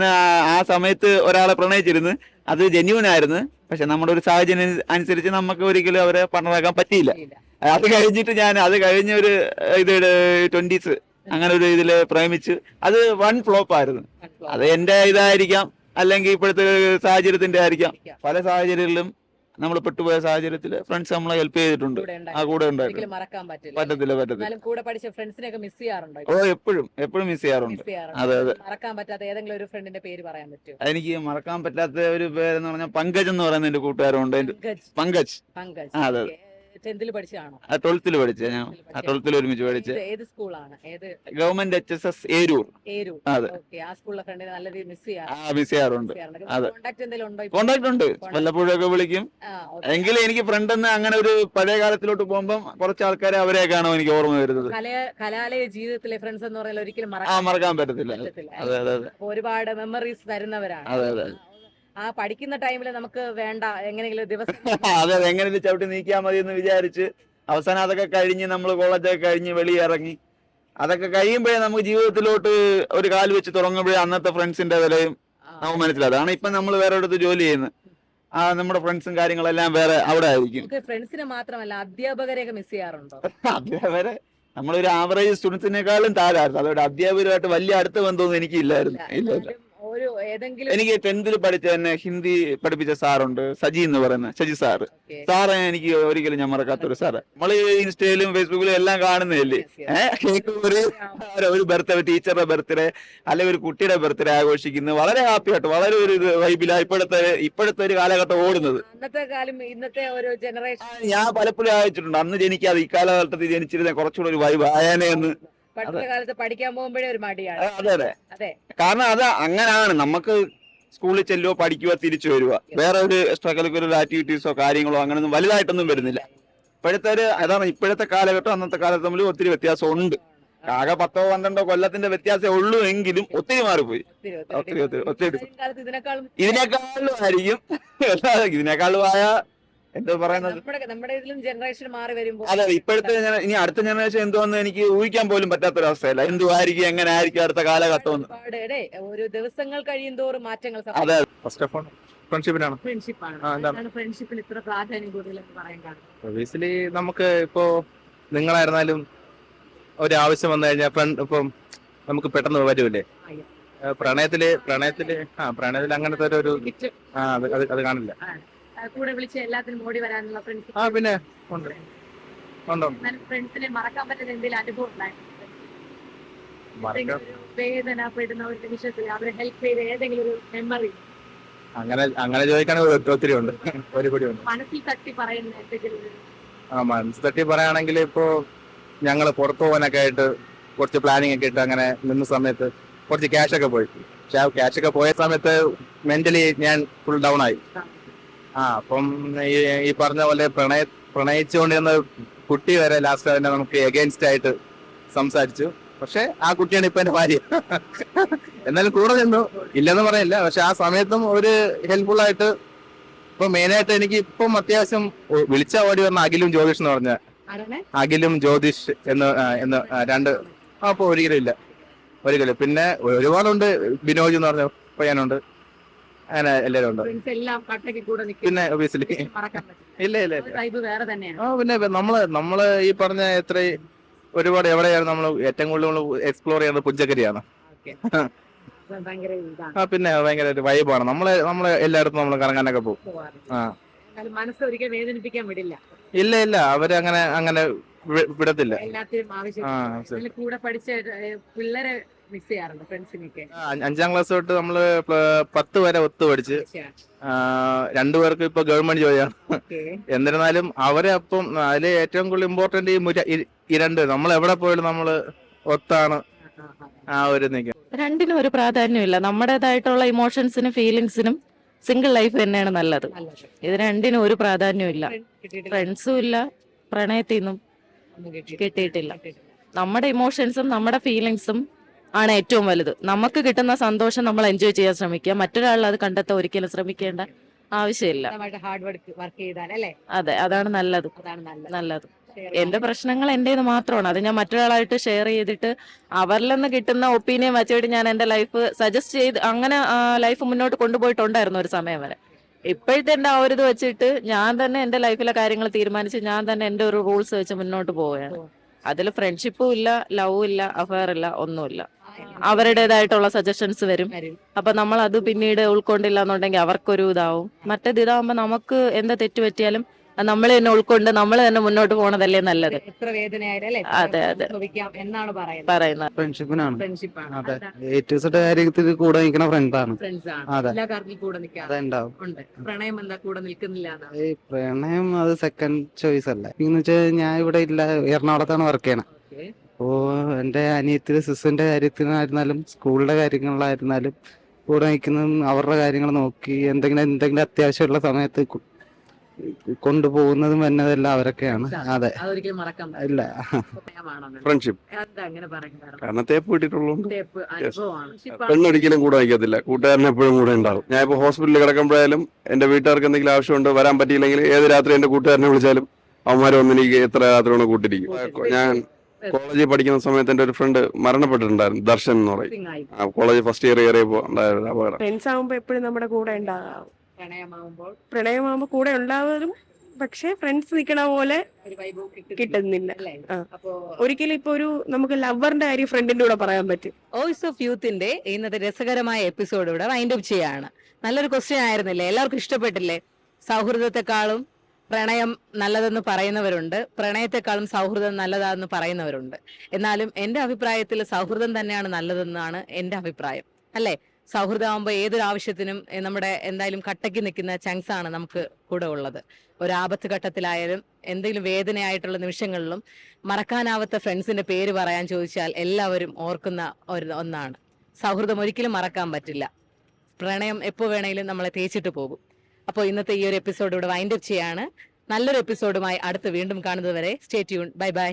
ആ സമയത്ത് ഒരാളെ പ്രണയിച്ചിരുന്നു, അത് ജെന്യൂൻ ആയിരുന്നു. പക്ഷെ നമ്മുടെ ഒരു സാഹചര്യം അനുസരിച്ച് നമുക്ക് ഒരിക്കലും അവരെ പാർട്ണറാക്കാൻ പറ്റിയില്ല. അത് കഴിഞ്ഞിട്ട് അത് കഴിഞ്ഞ ഒരു 20s അങ്ങനെ ഒരു ഇതില് പ്രേമിച്ച് അത് വൺ ഫ്ലോപ്പ് ആയിരുന്നു. അത് എന്റെ ഇതായിരിക്കാം, അല്ലെങ്കിൽ ഇപ്പോഴത്തെ സാഹചര്യത്തിന്റെ ആയിരിക്കാം. പല സാഹചര്യങ്ങളിലും നമ്മൾ പെട്ടുപോയ സാഹചര്യത്തിൽ ഫ്രണ്ട്സ് നമ്മളെ ഹെൽപ്പ് ചെയ്തിട്ടുണ്ട്. ആ കൂടെ ഉണ്ടായിരുന്നു.
മറക്കാൻ പറ്റില്ല.
പറ്റത്തില്ല.
കൂടെ പഠിച്ച ഫ്രണ്ട്സിനെയൊക്കെ മിസ് ചെയ്യാറുണ്ടോ?
ഓ എപ്പോഴും മിസ് ചെയ്യാറുണ്ട്. അതെ.
മറക്കാൻ പറ്റാത്ത ഏതെങ്കിലും ഒരു ഫ്രണ്ടിന്റെ പേര് പറയാൻ പറ്റുമോ?
എനിക്ക് മറക്കാൻ പറ്റാത്ത ഒരു പേരെന്ന് പറഞ്ഞാൽ പങ്കജ് എന്ന് പറയുന്ന എന്റെ കൂട്ടുകാരുണ്ട്. പങ്കജ്. അതെ.
10th പഠിച്ചതാണോ?
12th പഠിച്ച ഞാൻ. 12th ഒരുമിച്ച് പഠിച്ച്.
ഏത് സ്കൂളാണ്?
Government HSS Eroor.
അതെ. ആ സ്കൂളിലെ ഫ്രണ്ടിനെ നല്ല രീതിയിൽ മിസ്
ചെയ്യാറുണ്ട്. അതെ. കോണ്ടാക്ട് ഉണ്ട്, വല്ലപ്പോഴൊക്കെ വിളിക്കും. എങ്കിലും എനിക്ക് ഫ്രണ്ട് എന്ന് അങ്ങനെ ഒരു പഴയ കാലത്തിലോട്ട് പോകുമ്പോൾ കുറച്ച് ആൾക്കാരെ അവരെയൊക്കെയാണോ എനിക്ക് ഓർമ്മ വരുന്നത്.
കലാലയ ജീവിതത്തിലെ ഫ്രണ്ട്സ് എന്ന് പറയുന്നത് ഒരിക്കലും
മറക്കാൻ പറ്റത്തില്ല. അതെ.
ഒരുപാട് മെമ്മറീസ് തരുന്നവരാണ്.
അതെ.
ആ പഠിക്കുന്ന ടൈമിൽ നമുക്ക് വേണ്ട എങ്ങനെയെങ്കിലും ദിവസം
അതെ, എങ്ങനെയും ചവിട്ടി നീക്കിയാൽ മതി എന്ന് വിചാരിച്ച് അവസാനം അതൊക്കെ കഴിഞ്ഞ് നമ്മൾ കോളേജൊക്കെ കഴിഞ്ഞ് വെളിയിറങ്ങി അതൊക്കെ കഴിയുമ്പോഴേ നമുക്ക് ജീവിതത്തിലോട്ട് ഒരു കാല് വെച്ച് തുടങ്ങുമ്പോഴേ അന്നത്തെ ഫ്രണ്ട്സിന്റെ വിലയും നമുക്ക് മനസ്സിലാവും. അതാണ് ഇപ്പൊ നമ്മൾ വേറെ അടുത്ത് ജോലി ചെയ്യുന്നത്. നമ്മുടെ ഫ്രണ്ട്സും കാര്യങ്ങളെല്ലാം വേറെ അവിടെ ആയിരിക്കും.
ഫ്രണ്ട്സിനെ മാത്രമല്ല അധ്യാപകരെയൊക്കെ മിസ് ചെയ്യാറുണ്ടോ?
അധ്യാപകരെ നമ്മളൊരു ആവറേജ് സ്റ്റുഡൻസിനെക്കാളും താഴായിരുന്നു. അതോടെ അധ്യാപകരുമായിട്ട് വലിയ അടുത്ത ബന്ധമൊന്നും എനിക്കില്ലായിരുന്നു. ഇല്ല. എനിക്ക് 10th പഠിച്ച തന്നെ ഹിന്ദി പഠിപ്പിച്ച സാറുണ്ട്, സജി എന്ന് പറയുന്ന സജി സാറ്. സാറെ എനിക്ക് ഒരിക്കലും ഞാൻ മറക്കാത്തൊരു സാറ്. നമ്മള് ഇൻസ്റ്റയിലും ഫേസ്ബുക്കിലും എല്ലാം കാണുന്നതല്ലേ. ഒരു ബർത്ത്ഡേ, ടീച്ചറുടെ ബർത്ത്ഡേ അല്ലെങ്കിൽ ഒരു കുട്ടിയുടെ ബർത്ത്ഡേ ആഘോഷിക്കുന്നത് വളരെ ഹാപ്പി ആയിട്ട് വളരെ ഒരു വൈബിലാണ് ഇപ്പോഴത്തെ ഒരു കാലഘട്ടം ഓടുന്നത്.
ഇന്നത്തെ ഒരു ജനറേഷൻ
ഞാൻ പലപ്പോഴും ആലോചിച്ചിട്ടുണ്ട്, അന്ന് ജനിക്കാതെ ഇക്കാലഘട്ടത്തിൽ ജനിച്ചിരുന്ന കുറച്ചുകൂടെ ഒരു വൈബ് ആയാനേ എന്ന്.
കാലത്ത് പഠിക്കാൻ പോകുമ്പോഴേ ഒരു മടിയാണ്.
അതെ. കാരണം അത് അങ്ങനാണ്. നമുക്ക് സ്കൂളിൽ ചെല്ലുവോ പഠിക്കുക തിരിച്ചു വരിക, വേറെ ഒരു എക്സ്ട്രാ കരിക്കുലർ ആക്ടിവിറ്റീസോ കാര്യങ്ങളോ അങ്ങനെയൊന്നും വലുതായിട്ടൊന്നും വരുന്നില്ല. ഇപ്പോഴത്തെ കാലഘട്ടം അന്നത്തെ കാലത്ത് തമ്മിൽ ഒത്തിരി വ്യത്യാസം ഉണ്ട്. ആകെ 10-12 കൊല്ലത്തിന്റെ വ്യത്യാസമേ ഉള്ളൂ, എങ്കിലും ഒത്തിരി മാറിപ്പോയി. ഒത്തിരി ഇതിനേക്കാളും ആയിരിക്കും. ഇതിനേക്കാളും ആയ എന്താ പറയുന്നത്,
നമ്മുടെ ഇതിലും ജനറേഷൻ മാറി വരുമ്പോൾ
അതെ ഇപ്പോഴത്തെ ഇനി അടുത്ത ജനറേഷൻ എന്തോന്ന് എനിക്ക് ഊഹിക്കാൻ പോലും പറ്റാത്തൊരവസ്ഥയല്ല. എന്തുമായിരിക്കും, എങ്ങനെ ആയിരിക്കും അടുത്ത കാലഘട്ടം.
ഒരു ദിവസങ്ങൾ കഴിയുന്തോറും മാറ്റങ്ങൾ.
അതെ,
ഫസ്റ്റ് ഓഫ് ഓൾ ഫ്രണ്ട്ഷിപ്പിനാണ്.
ഫ്രണ്ട്ഷിപ്പിൽ ഇത്ര പ്രാധാന്യം കൂടുതലെന്ന് പറയാൻ കാരണം
ഒബിയസ്ലി നമുക്ക് ഇപ്പോ നിങ്ങളായിരുന്നാലും ഒരു ആവശ്യം വന്നു കഴിഞ്ഞാൽ ഇപ്പം നമുക്ക് പെട്ടെന്ന് വരൂല്ലേ. പ്രണയത്തില് അങ്ങനത്തെ ഒരു അത് കാണില്ല.
കൂടെ വിളിച്ച് എല്ലാത്തിനും ഓടി വരാനുള്ള ഫ്രണ്ട്സ്.
പിന്നെ ഉണ്ട്.
ഫ്രണ്ട്സിനെ മറക്കാൻ പറ്റുന്ന എന്തെങ്കിലും അനുഭവം ഉണ്ടായിരുന്നു? വേദനപ്പെടുന്ന ഒരു നിമിഷത്തിൽ അവരെ ഹെൽപ്പ് ചെയ്ത ഏതെങ്കിലും ഒരു മെമ്മറി?
അങ്ങനെ ചോദിക്കുകയാണെങ്കിൽ ഒത്തിരി ഉണ്ട്. ഒരുപടി ഉണ്ട്.
മനസ്സിൽ തട്ടി പറയുന്ന എന്തെങ്കിലും?
മനസ്സിൽ തട്ടി പറയുകയാണെങ്കിൽ ഇപ്പോ ഞങ്ങള് പുറത്തു പോകാനൊക്കെ ആയിട്ട് കുറച്ച് പ്ലാനിങ് ഒക്കെ ഇട്ട് അങ്ങനെ നിന്ന സമയത്ത് കുറച്ച് ക്യാഷ് ഒക്കെ പോയി. പക്ഷെ ആ ക്യാഷ് ഒക്കെ പോയ സമയത്ത് മെന്റലി ഞാൻ ഫുൾ ഡൗൺ ആയി. അപ്പം ഈ പറഞ്ഞ പോലെ പ്രണയിച്ചുകൊണ്ടിരുന്ന കുട്ടി വരെ ലാസ്റ്റ് തന്നെ നമുക്ക് എഗെയിൻസ്റ്റ് ആയിട്ട് സംസാരിച്ചു. പക്ഷെ ആ കുട്ടിയാണ് ഇപ്പൊ എന്റെ ഭാര്യ. എന്നാലും കൂടെ നിന്നു, ഇല്ലെന്ന് പറയില്ല. പക്ഷെ ആ സമയത്തും ഒരു ഹെൽപ്ഫുൾ ആയിട്ട്. ഇപ്പൊ മെയിനായിട്ട് എനിക്ക് ഇപ്പം അത്യാവശ്യം വിളിച്ച ഓടി വന്ന അഖിലും ജ്യോതിഷ് എന്ന് പറഞ്ഞ അഖിലും ജ്യോതിഷ് എന്ന് രണ്ട്. അപ്പൊ ഒരിക്കലും പിന്നെ ഒരുപാടുണ്ട്. ബിനോജ് എന്ന് പറഞ്ഞ പയ്യനുണ്ട്. അങ്ങനെ എല്ലാരും ഉണ്ട്. പിന്നെ ഒബിയസ്ലി ഇല്ല. പിന്നെ നമ്മള് ഈ പറഞ്ഞ എത്ര ഒരുപാട് എവിടെയാണ് നമ്മൾ ഏറ്റവും കൂടുതൽ എക്സ്പ്ലോർ ചെയ്യുന്നത് പുഞ്ചക്കരിയാണ്. പിന്നെ ഭയങ്കര ഒരു വൈബാണ്. നമ്മള് എല്ലായിടത്തും നമ്മൾ കറങ്ങാനൊക്കെ പോകും. ഇല്ല അവര് അങ്ങനെ വിടത്തില്ല.
കൂടെ പഠിച്ച പിള്ളേരെ മിസ് ചെയ്യാറുണ്ട് ഫ്രണ്ട്സിനൊക്കെ.
5ാം ക്ലാസ് തൊട്ട് നമ്മള് 10 വരെ ഒത്തു പഠിച്ച്. 2 പേർക്ക് ഇപ്പൊ ഗവൺമെന്റ് ജോലിയാണ്. എന്നിരുന്നാലും അവരെ അപ്പം അതില് ഏറ്റവും കൂടുതൽ ഇമ്പോർട്ടന്റ് ഈ 2 നമ്മൾ എവിടെ പോയാലും നമ്മള് ഒത്താണ് ആ ഒരു നിൽക്കുക.
രണ്ടിനും ഒരു പ്രാധാന്യമില്ല. നമ്മുടേതായിട്ടുള്ള ഇമോഷൻസിനും ഫീലിങ്സിനും സിംഗിൾ ലൈഫ് തന്നെയാണ് നല്ലത്. ഇത് രണ്ടിനും ഒരു പ്രാധാന്യമില്ല. ഫ്രണ്ട്സും ഇല്ല, പ്രണയത്തിൽ നിന്നും കിട്ടിയിട്ടില്ല. നമ്മുടെ ഇമോഷൻസും നമ്മുടെ ഫീലിങ്സും ആണ് ഏറ്റവും വലുത്. നമുക്ക് കിട്ടുന്ന സന്തോഷം നമ്മൾ എൻജോയ് ചെയ്യാൻ ശ്രമിക്കുക. മറ്റൊരാൾ അത് കണ്ടെത്താൻ ഒരിക്കലും ശ്രമിക്കേണ്ട ആവശ്യമില്ല. അതെ, അതാണ് നല്ലത്. എന്റെ പ്രശ്നങ്ങൾ എന്റേത് മാത്രമാണ്. അത് ഞാൻ മറ്റൊരാളായിട്ട് ഷെയർ ചെയ്തിട്ട് അവരിൽ നിന്ന് കിട്ടുന്ന ഒപ്പീനിയൻ വെച്ചിട്ട് ഞാൻ എന്റെ ലൈഫ് സജസ്റ്റ് ചെയ്ത് അങ്ങനെ ലൈഫ് മുന്നോട്ട് കൊണ്ടുപോയിട്ടുണ്ടായിരുന്നു ഒരു സമയം വരെ. ഇപ്പോഴത്തെ എന്റെ ആ ഒരു ഇത് വെച്ചിട്ട് ഞാൻ തന്നെ എന്റെ ലൈഫിലെ കാര്യങ്ങൾ തീരുമാനിച്ച് ഞാൻ തന്നെ എന്റെ ഒരു റൂൾസ് വെച്ച് മുന്നോട്ട് പോവുകയാണ്. അതിൽ ഫ്രണ്ട്ഷിപ്പും ഇല്ല, ലവും ഇല്ല, അഫയർ ഇല്ല, ഒന്നുമില്ല. അവരുടേതായിട്ടുള്ള സജഷൻസ് വരും. അപ്പൊ നമ്മൾ അത് പിന്നീട് ഉൾക്കൊണ്ടില്ല എന്നുണ്ടെങ്കിൽ അവർക്കൊരു ഇതാവും. മറ്റേത് ഇതാവുമ്പോ നമുക്ക് എന്താ തെറ്റ് പറ്റിയാലും നമ്മൾ തന്നെ ഉൾക്കൊണ്ട് നമ്മൾ തന്നെ മുന്നോട്ട് പോണതല്ലേ നല്ലത്.
എത്ര വേദനയായാലും അല്ലേ
അതെ, അതെ.
അനുഭവിക്കാം എന്നാണ്
പറയുന്നത്
ഫ്രണ്ട്ഷിപ്പിനാണ്.
ഫ്രണ്ട്ഷിപ്പാണ്.
അതെ, ഏറ്റവും കാര്യത്തിൽ കൂടെ നിൽക്കുന്ന ഫ്രണ്ടാണ്.
ഫ്രണ്ട്സ് ആണ്
അതെ.
എല്ലാ കാര്യത്തിലും കൂടെ നിൽക്കാറ്
അതുണ്ടാവും.
ഉണ്ട്. പ്രണയം എന്താ കൂടെ നിൽക്കുന്നില്ല എന്നാണ്.
ഈ പ്രണയം അത് സെക്കൻഡ് ചോയ്സ് അല്ല. എന്ന് വെച്ചാൽ ഞാൻ ഇവിടെ ഇല്ല, എറണാകുളത്താണ് വർക്ക് ചെയ്യണത്.
ഓക്കേ.
അപ്പോ എന്റെ അനിയത്തിന്റെ സിസ്റ്ററിന്റെ കാര്യത്തിനായിരുന്നാലും സ്കൂളിന്റെ കാര്യങ്ങളിലായിരുന്നാലും കൂടെ നിൽക്കുന്നതും അവരുടെ കാര്യങ്ങൾ നോക്കി എന്തെങ്കിലും അത്യാവശ്യമുള്ള സമയത്ത് കൊണ്ടുപോകുന്നതും എന്നതെല്ലാം അവരൊക്കെയാണ്. അതെ,
അതൊരിക്കലും മറക്കാൻ
ഇല്ല.
പറ്റില്ല.
ഫ്രണ്ട്ഷിപ്പ്
എന്താ അങ്ങനെ പറയുന്നത്?
കാരണം തേപ്പ് കിട്ടിയിട്ടുള്ളതുകൊണ്ട്
തേപ്പ് അനുഭവമാണ്.
പെണ്ണൊരിക്കലും കൂടെ വയ്ക്കത്തില്ല, കൂട്ടുകാരൻ എപ്പോഴും കൂടെ ഉണ്ടാവും. ഞാൻ ഇപ്പോൾ ഹോസ്പിറ്റലിൽ കിടക്കുമ്പോഴായാലും എന്റെ വീട്ടുകാർക്ക് എന്തെങ്കിലും ആവശ്യമുണ്ട്, വരാൻ പറ്റിയില്ലെങ്കിൽ ഏത് രാത്രി എന്റെ കൂട്ടുകാരനെ വിളിച്ചാലും അവന്മാർ വന്ന് എനിക്ക് എത്ര രാത്രി കൊണ്ട് കൂട്ടിരിക്കും. ഞാൻ കോളേജിൽ പഠിക്കുന്ന സമയത്ത് എന്റെ ഒരു ഫ്രണ്ട് മരണപ്പെട്ടിട്ടുണ്ടായിരുന്നു, ദർശൻ എന്ന് പറയും. കോളേജ് ഫസ്റ്റ് ഇയർ കയറിയപ്പോ ഉണ്ടായിരുന്ന അപകടം.
ഫ്രണ്ട്സ് ആവുമ്പോ എപ്പോഴും നമ്മുടെ കൂടെ ഉണ്ടാകാം.
പ്രണയമാകുമ്പോൾ
കൂടെ ഉണ്ടാവരും, പക്ഷെ ഫ്രണ്ട്സ് നിൽക്കണ പോലെ
ഒരു വൈബ്
കിട്ടുന്നില്ല.
അല്ലേ?
ആ.
അപ്പോ
ഒരിക്കലും ഇപ്പൊ നമുക്ക് ലവറിന്റെ കാര്യം ഫ്രണ്ടിന്റെ കൂടെ പറയാൻ പറ്റും.
വോയിസ് ഓഫ് യൂത്തിന്റെ ഇന്നത്തെ രസകരമായ എപ്പിസോഡ് ഇവിടെ വൈൻഡ് അപ്പ് ചെയ്യാണ്. നല്ലൊരു ക്വസ്റ്റ്യൻ ആയിരുന്നില്ലേ? എല്ലാവർക്കും ഇഷ്ടപ്പെട്ടില്ലേ? സൗഹൃദത്തെക്കാളും പ്രണയം നല്ലതെന്ന് പറയുന്നവരുണ്ട്, പ്രണയത്തെക്കാളും സൗഹൃദം നല്ലതാണെന്ന് പറയുന്നവരുണ്ട്. എന്നാലും എന്റെ അഭിപ്രായത്തിൽ സൗഹൃദം തന്നെയാണ് നല്ലതെന്നാണ് എന്റെ അഭിപ്രായം. അല്ലേ? സൗഹൃദമാകുമ്പോൾ ഏതൊരു ആവശ്യത്തിനും നമ്മുടെ എന്തായാലും കട്ടയ്ക്ക് നിൽക്കുന്ന ചങ്സ് ആണ് നമുക്ക് കൂടെ ഉള്ളത്. ഒരു ആപത്ത് ഘട്ടത്തിലായാലും എന്തെങ്കിലും വേദനയായിട്ടുള്ള നിമിഷങ്ങളിലും മറക്കാനാവാത്ത ഫ്രണ്ട്സിന്റെ പേര് പറയാൻ ചോദിച്ചാൽ എല്ലാവരും ഓർക്കുന്ന ഒന്നാണ്. സൗഹൃദം ഒരിക്കലും മറക്കാൻ പറ്റില്ല. പ്രണയം എപ്പോ വേണമെങ്കിലും നമ്മളെ തേച്ചിട്ട് പോകും. അപ്പോൾ ഇന്നത്തെ ഈ ഒരു എപ്പിസോഡ് ഇവിടെ വൈൻഡ് അപ്പ് ചെയ്യാണ്. നല്ലൊരു എപ്പിസോഡുമായി അടുത്ത് വീണ്ടും കാണുന്നത് വരെ സ്റ്റേ ട്യൂൺ. Bye bye.